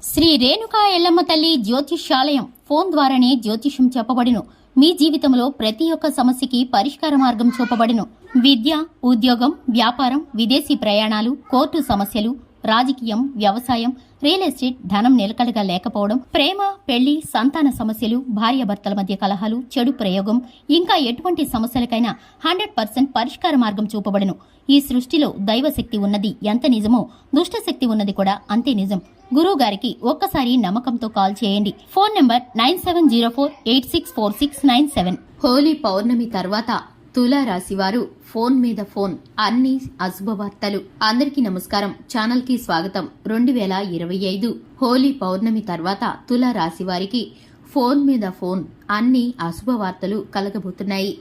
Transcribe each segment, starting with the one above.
శ్రీ రేణుకా ఎల్లమ్మ తల్లి జ్యోతిష్యాలయం ఫోన్ ద్వారానే జ్యోతిష్యం చెప్పబడును. మీ జీవితంలో ప్రతి ఒక్క సమస్యకి పరిష్కార మార్గం చూపబడును. విద్య, ఉద్యోగం, వ్యాపారం, విదేశీ ప్రయాణాలు, కోర్టు సమస్యలు, రాజకీయం, వ్యవసాయం, రియల్ ఎస్టేట్, ధనం నిలకడగా లేకపోవడం, ప్రేమ, పెళ్లి, సంతాన సమస్యలు, భార్యాభర్తల మధ్య కలహాలు, చెడు ప్రయోగం, ఇంకా ఎటువంటి సమస్యలకైనా 100% పరిష్కార మార్గం చూపబడును. ఈ సృష్టిలో దైవశక్తి ఉన్నది ఎంత నిజమో దుష్ట శక్తి ఉన్నది కూడా అంతే నిజం. గురువు గారికి ఒక్కసారి నమ్మకంతో కాల్ చేయండి. Phone number 9704864697. హోలీ పౌర్ణమి తర్వాత తులారాశి వారు ఫోన్ మీద ఫోన్, అన్ని అశుభవార్తలు. అందరికీ నమస్కారం, ఛానల్ కి స్వాగతం. 2025 హోలీ పౌర్ణమి తర్వాత తులారాశి వారికి ఫోన్ మీద ఫోన్, అన్ని అశుభవార్తలు కలగబోతున్నాయి.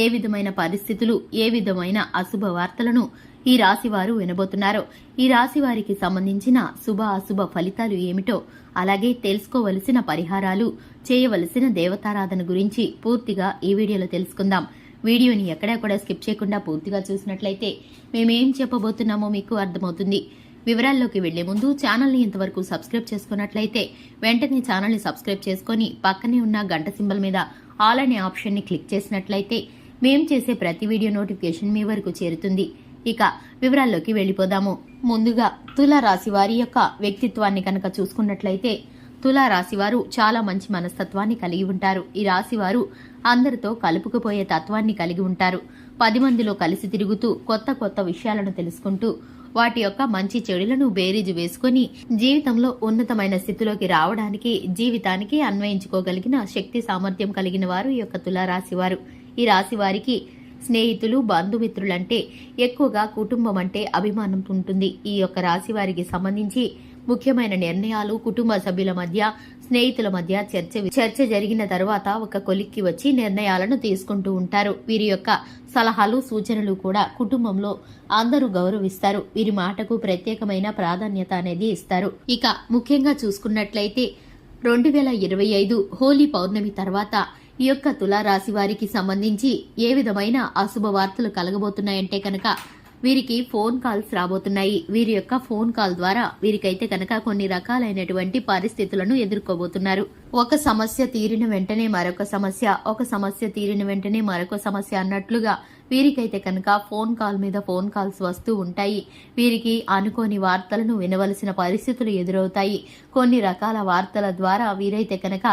ఏ విధమైన పరిస్థితులు, ఏ విధమైన అశుభవార్తలను ఈ రాశి వారు వినబోతున్నారో, ఈ రాశి వారికి సంబంధించిన శుభ అశుభ ఫలితాలు ఏమిటో, అలాగే తెలుసుకోవలసిన పరిహారాలు, చేయవలసిన దేవతారాధన గురించి పూర్తిగా ఈ వీడియోలో తెలుసుకుందాం. వీడియోని ఎక్కడా కూడా స్కిప్ చేయకుండా పూర్తిగా చూసినట్లయితే మేమేం చెప్పబోతున్నామో మీకు అర్థమవుతుంది. వివరాల్లోకి వెళ్లే ముందు ఛానల్ని ఇంతవరకు సబ్స్క్రైబ్ చేసుకున్నట్లయితే వెంటనే ఛానల్ని సబ్స్క్రైబ్ చేసుకుని పక్కనే ఉన్న గంట సింబల్ మీద ఆల్ అనే ఆప్షన్ని క్లిక్ చేసినట్లయితే మేం చేసే ప్రతి వీడియో నోటిఫికేషన్ మీ వరకు చేరుతుంది. ఇక వివరాల్లోకి వెళ్లిపోదాము. ముందుగా తులారాశి వారి యొక్క వ్యక్తిత్వాన్ని కనుక చూసుకున్నట్లయితే తులారాశివారు చాలా మంచి మనస్తత్వాన్ని కలిగి ఉంటారు. ఈ రాశివారు అందరితో కలుపుకుపోయే తత్వాన్ని కలిగి ఉంటారు. 10 మందిలో కలిసి తిరుగుతూ కొత్త కొత్త విషయాలను తెలుసుకుంటూ వాటి యొక్క మంచి చెడులను బేరీజు వేసుకుని జీవితంలో ఉన్నతమైన స్థితిలోకి రావడానికి, జీవితానికి అన్వయించుకోగలిగిన శక్తి సామర్థ్యం కలిగిన వారు ఈ యొక్క తులారాశివారు. ఈ రాశి వారికి స్నేహితులు, బంధుమిత్రులంటే ఎక్కువగా కుటుంబం అంటే అభిమానం ఉంటుంది. ఈ యొక్క రాశి వారికి సంబంధించి ముఖ్యమైన నిర్ణయాలు కుటుంబ సభ్యుల మధ్య, స్నేహితుల మధ్య చర్చ జరిగిన తర్వాత ఒక కొలిక్కి వచ్చి నిర్ణయాలను తీసుకుంటూ ఉంటారు. వీరి యొక్క సలహాలు, సూచనలు కూడా కుటుంబంలో అందరూ గౌరవిస్తారు. వీరి మాటకు ప్రత్యేకమైన ప్రాధాన్యత అనేది ఇస్తారు. ఇక ముఖ్యంగా చూసుకున్నట్లయితే 2025 హోలీ పౌర్ణమి తర్వాత ఈ యొక్క తులారాశి వారికి సంబంధించి ఏ విధమైన అశుభ వార్తలు కలగబోతున్నాయంటే కనుక వీరికి ఫోన్ కాల్స్ రాబోతున్నాయి. వీరి యొక్క ఫోన్ కాల్ ద్వారా వీరికైతే కనుక కొన్ని రకాలైనటువంటి పరిస్థితులను ఎదుర్కోబోతున్నారు. ఒక సమస్య తీరిన వెంటనే మరొక సమస్య, ఒక సమస్య తీరిన వెంటనే మరొక సమస్య అన్నట్లుగా వీరికైతే కనుక ఫోన్ కాల్ మీద ఫోన్ కాల్స్ వస్తూ ఉంటాయి. వీరికి అనుకోని వార్తలను వినవలసిన పరిస్థితులు ఎదురవుతాయి. కొన్ని రకాల వార్తల ద్వారా వీరైతే కనుక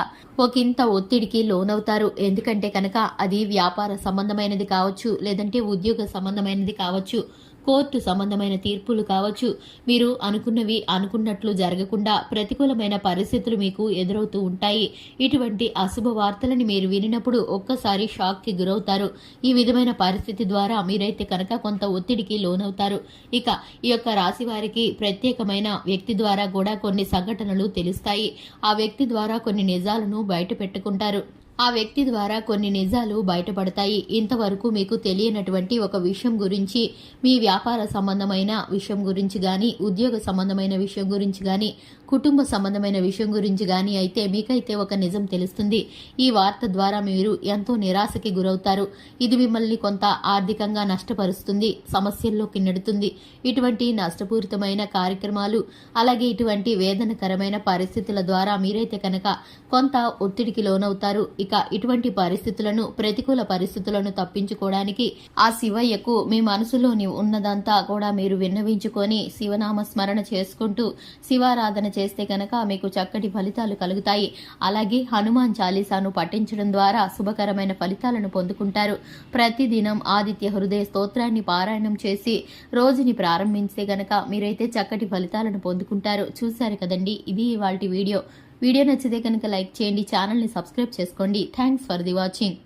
ఒకంత ఒత్తిడికి లోనవుతారు. ఎందుకంటే కనుక అది వ్యాపార సంబంధమైనది కావచ్చు, లేదంటే ఉద్యోగ సంబంధమైనది కావచ్చు, కోర్టు సంబంధమైన తీర్పులు కావచ్చు. మీరు అనుకున్నవి అనుకున్నట్లు జరగకుండా ప్రతికూలమైన పరిస్థితులు మీకు ఎదురవుతూ ఉంటాయి. ఇటువంటి అశుభ వార్తలని మీరు వినినప్పుడు ఒక్కసారి షాక్ కి గురవుతారు. ఈ విధమైన పరిస్థితి ద్వారా మీరైతే కనుక కొంత ఒత్తిడికి లోనవుతారు. ఇక ఈ యొక్క రాశి వారికి ప్రత్యేకమైన వ్యక్తి ద్వారా కూడా కొన్ని సంఘటనలు తెలుస్తాయి. ఆ వ్యక్తి ద్వారా కొన్ని నిజాలను బయట పెట్టుకుంటారు. ఆ వ్యక్తి ద్వారా కొన్ని నిజాలు బయటపడతాయి. ఇంతవరకు మీకు తెలియనటువంటి ఒక విషయం గురించి, మీ వ్యాపార సంబంధమైన విషయం గురించి గాని, ఉద్యోగ సంబంధమైన విషయం గురించి గాని, కుటుంబ సంబంధమైన విషయం గురించి గాని అయితే మీకైతే ఒక నిజం తెలుస్తుంది. ఈ వార్త ద్వారా మీరు ఎంతో నిరాశకి గురవుతారు. ఇది మిమ్మల్ని కొంత ఆర్థికంగా నష్టపరుస్తుంది, సమస్యల్లోకి నెడుతుంది. ఇటువంటి నష్టపూరితమైన కార్యక్రమాలు, అలాగే ఇటువంటి వేదనకరమైన పరిస్థితుల ద్వారా మీరైతే కనుక కొంత ఒత్తిడికి లోనవుతారు. ఇక ఇటువంటి పరిస్థితులను, ప్రతికూల పరిస్థితులను తప్పించుకోవడానికి ఆ శివయ్యకు మీ మనసులోని ఉన్నదంతా కూడా మీరు విన్నవించుకొని శివనామ స్మరణ చేసుకుంటూ శివారాధన చేస్తే కనుక మీకు చక్కటి ఫలితాలు కలుగుతాయి. అలాగే హనుమాన్ చాలీసాను పఠించడం ద్వారా శుభకరమైన ఫలితాలను పొందుకుంటారు. ప్రతిదినం ఆదిత్య హృదయ స్తోత్రాన్ని పారాయణం చేసి రోజుని ప్రారంభించే గనక మీరైతే చక్కటి ఫలితాలను పొందుకుంటారు. చూశారు కదండి, ఇది ఇవాల్టి వీడియో. వీడియో నచ్చితే కనుక లైక్ చేయండి, ఛానల్ని సబ్స్క్రైబ్ చేసుకోండి. Thanks for the watching.